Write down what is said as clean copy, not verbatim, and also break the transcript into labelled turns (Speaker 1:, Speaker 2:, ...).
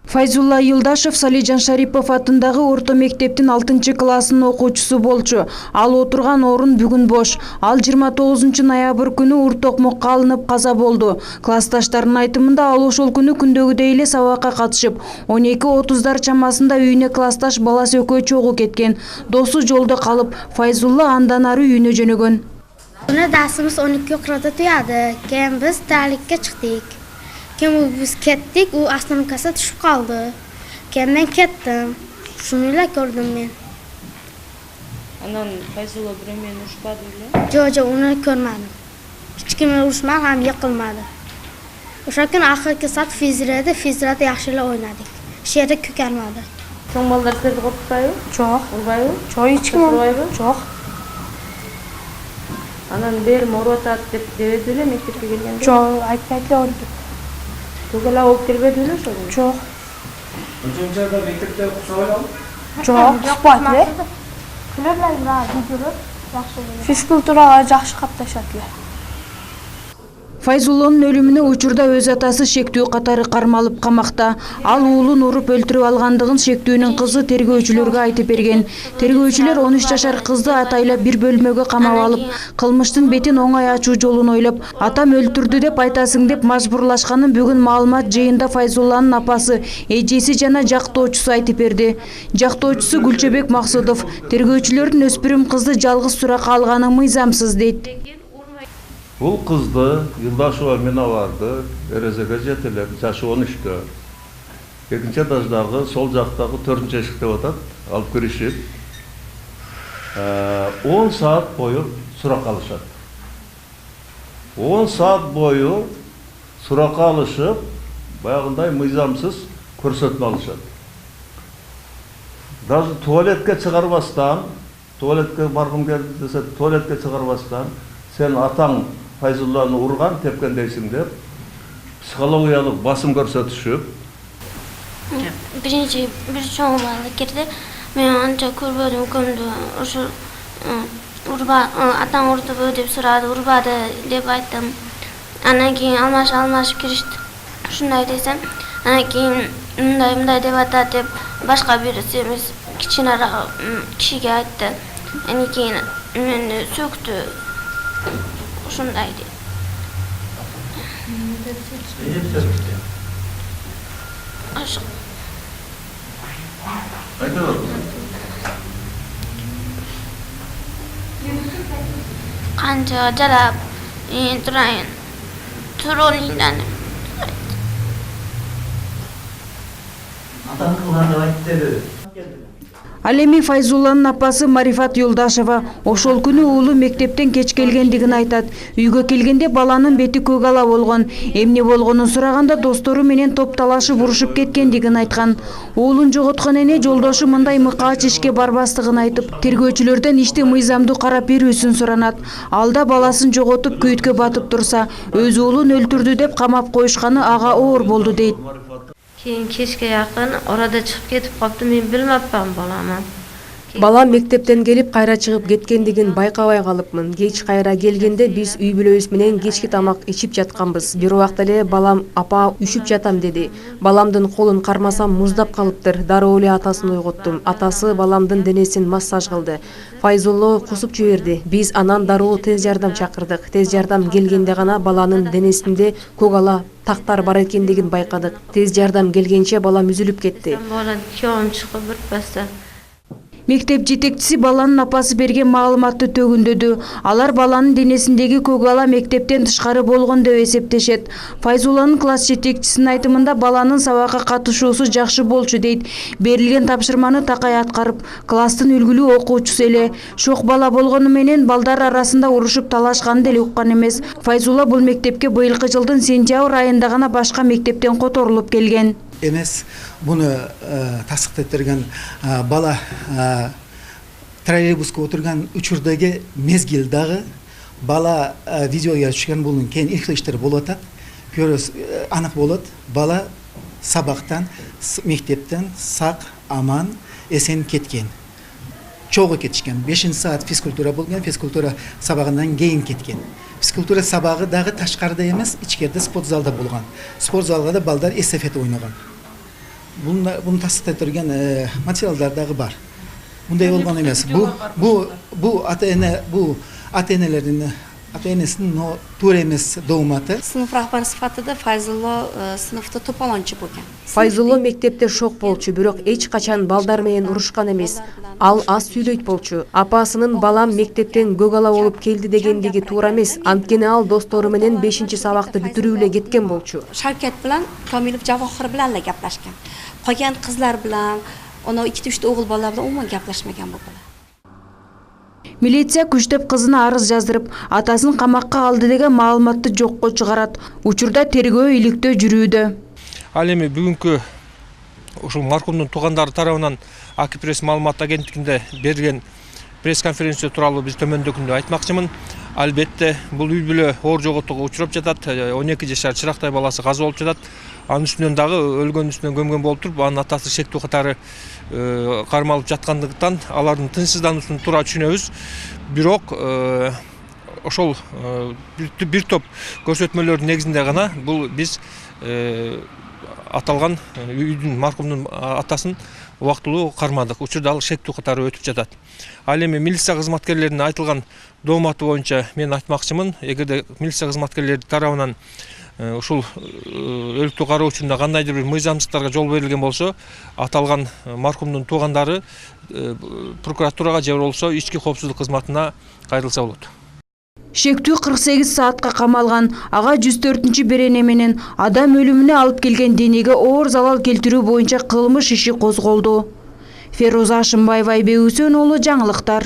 Speaker 1: Файзулла Юлдашев Салижан Шарипов атындагы орто мектептин 6-классынын окуучусу болчу. Ал отурган орун бүгүн бош. Ал 29 ноябрь күнү ур токмокко алынып каза болду. Классташтарынын айтымында ал ошол күнү күндөгүдөй эле сабакка катышып, 12:30 чамасында үйүнө классташ баласы экөө чогуу кеткен. Досу жолдо калып, Файзулла андан ары үйүнө жөнөгөн.
Speaker 2: Buna dersimiz 12:40'da tuyadı. Keyin biz terlikке çıktık. Keyin biz kettik, o astronomikası düşüp kaldı. Keyin ben kettim. Şunuyla gördüm ben.
Speaker 3: Anan Fayzullah biremen uruşmadı öyle?
Speaker 2: Jojo onu görmedim. Hiç kimle uruşmadı, hem yıkılmadı. Uşak gün ahirki saat fizrede yaxşıyla oynadık. Şehirde kökermedi.
Speaker 3: Son ballar sizlerdi korkutayı?
Speaker 2: Çok.
Speaker 3: Urbayı?
Speaker 2: Çok hiç kim
Speaker 3: Urbayı?
Speaker 2: Çok.
Speaker 3: Anan belim oruatat dep debedile mektepke kelgende?
Speaker 2: Çok. Aytmaytla oldu.
Speaker 3: Tugala olup kelbedile şolu?
Speaker 2: Çok.
Speaker 4: Hocamca da mektepte kusayla mı?
Speaker 2: Çok. Spatlı. Kulüpler biraz durur. Fizkulturaga жақсы катташат.
Speaker 1: Файзулланын өлүмүнө учурда өз атасы шектүү катары кармалып камакта. Ал уулун уруп өлтүрүп алгандыгын шектүүнүн кызы тергөөчүлөргө айтып берген. Тергөөчүлөр 13 жашар кызды атайлап бир бөлмөгө камап алып, кылмыштын бетин оңой ачуу жолун ойлоп, атам өлтүрдү деп айтасың деп мажбурлашканын бүгүн маалымат жыйында Файзулланын апасы, эжеси жана жактоочусу айтып берди. Жактоочусу Гүлчөбек Максудов тергөөчүлөрдүн өспүрүм кызды жалгыз суракка алганы мыйзамсыз дейт.
Speaker 5: Бұл қызды Юлдашева мен аларды, эрезеге жетелеп, жашы 13-тө. Екінші этаждағы, сол жақтағы 4-ші эшикте отат, алып кірішіп, 10 саат бойы сұраққа алышады. 10 саат бойы сұраққа алышып, баяғындай мыйзамсыз көрсөтмө алышады. Даже туалетке чыгарбастан, туалетке баргым келди десе, туалетке чыгарбастан, сен атаң Файзулланы урган, тепкен дейсиң деп, психологиялык басым көрсөтүшүп.
Speaker 6: Биринчи бир чоң бала кирди. Мен анча көрбөдүм көмдү. Ошо атаң урдубу деп сурады, урбады деп айттым. Анан кийин алмашып киришти. Ушундай десем, анан кийин мындай деп атат деп башка бирisi эмес кичинераак кишиге айтты. Анан кийин мени сөктү. Ушундай деп. Канча жарап, турайын. Туролиндан.
Speaker 4: Атаң кылган деп айтты.
Speaker 1: Ал эми Файзулланын апасы Марифат Юлдашева ошол күнү уулу мектептен кеч келгендигин айтат. Үйгө келгенде баланын бети көк ала болгон. Эмне болгонун сураганда достору менен топталашып урушуп кеткендигин айткан. Уулун жоготкон эне жолдошу мындай мыкаач ишке барбастыгын айтып, тергөөчүлөрдөн ишти мыйзамдуу карап берүүсүн суранат. Алда баласын жоготуп күйүткө батып турса, өз уулун өлтүрдү деп камап коюшканы ага оор болду дейт.
Speaker 3: Keyin kechga yaqin orada chiqib ketib qopti, men bilmabman balamni.
Speaker 7: Балам мектептен келип кайра чыгып кеткендигин байкабай калыпмын. Кеч кайра келгенде биз үй бүлөбүз менен кечки тамак ичип жатканбыз. Бир убакта эле балам апа үшүп жатам деди. Баламдын колун кармасам муздап калыптыр. Дароо эле атасын ойготтум. Атасы баламдын денесин массаж кылды. Файзулла кусуп жиберди. Биз анан дароо тез жардам чакырдык. Тез жардам келгенде гана баланын денесинде көк ала тактар бар экендигин байкадык. Тез жардам келгенче балам үзүлүп кетти.
Speaker 3: Бала күйөөм чыгып бирпастан.
Speaker 1: Мектеп жетекчиси баланын апасы берген маалыматты төгүндөдү. Алар баланын денесиндеги көк ала мектептен тышкары болгон деп эсептешет. Файзулланын класс жетекчисинин айтымында баланын сабакка катышуусу жакшы болчу дейт. Берилген тапшырманы такай аткарып, класстын үлгүлүү окуучусу эле. Шок бала болгону менен балдар арасында урушуп талашканды деле уккан эмес. Файзулла бул мектепке быйылкы жылдын сентябрь айында гана башка мектептен которулуп келген.
Speaker 8: Эмес буну тасдыктап берген бала троллейбуска отурган учурдагы мезгил дагы бала видеога түшкөн булун кийин иштер болуп атат. Көрөс анык болот. Бала сабактан, мектептен сак, аман, эсен кеткен. Чогуу кетишкен. 5-саат физкультура болгон, физкультура сабагынан кийин кеткен. Физкультура сабагы дагы ташкарда эмес, ичкерде спорт залда болгон. Спорт залга да балдар эстафета ойногон. Bunu tasdik ettirgen материалдар дагы бар. Мындай болгон эмес. Бу ата-энелердин туура эмес дооматы.
Speaker 9: Sınıf rahbari sifatida Fayzullo sınıfta to'polonchi bo'lgan.
Speaker 7: Файзулло мектепте шок болчу, бирок эч качан балдар менен урушкан эмес. Ал аз сүйлөйт болчу. Апасынын балам мектептен көк ала болуп келди дегендиги туура эмес. Анткени ал достору менен 5-сабакты бүтүрүп эле кеткен болчу.
Speaker 9: Shavkat bilan Komilov Javohir bilan gaplashgan. Qolgan qizlar bilan, ona 2-3 o'g'il bolalar bilan umuman gaplashmagan bu bola.
Speaker 1: Милиция күчтөп кызына арыз жаздырып, атасын камакка алды деген маалыматты жокко чыгарат. Учурда тергөө иликтөө жүрүүдө.
Speaker 10: Ал эми бүгүнкү ушул маркумдун туугандары тарабынан АК пресс маалымат агенттигинде берген пресс-конференция тууралуу биз төмөндөгүндө айтмакчымын. Албетте бул үй бүлө оор жоготууга учурап жатат. 12 жашар чырактай баласы каза болуп жатат. Анын үстүнөн дагы өлгөн үстүнөн көмгөн болуп туруп, анын атасы шектүү катары кармалып жаткандыктан алардын тынчсыздануусун туура түшүнөбүз. Бирок ошол бир топ көрсөтмөлөрдүн негизинде гана бул биз аталган үйдүн маркумдун атасын убактылуу кармадык. Учурда ал шектүү катары өтүп жатат. Ал эми милиция кызматкерлеринин айтылган дооматы боюнча мен айтмакчымын, эгерде милиция кызматкерлери тарабынан ушул өлүктү кароо учурунда кандайдыр бир мыйзамсыздыктарга жол берилген болсо, аталган маркумдун туугандары прокуратурага же болбосо ички коопсуздук кызматына кайрылса болот.
Speaker 1: Шектүү 48 саатка камалган, ага 104-берене менен адам өлүмүнө алып келген денеге оор залал келтирүү боюнча кылмыш иши козголду. Феруза Ашымбаева, Айбек Үсөнұлы, жаңылыктар.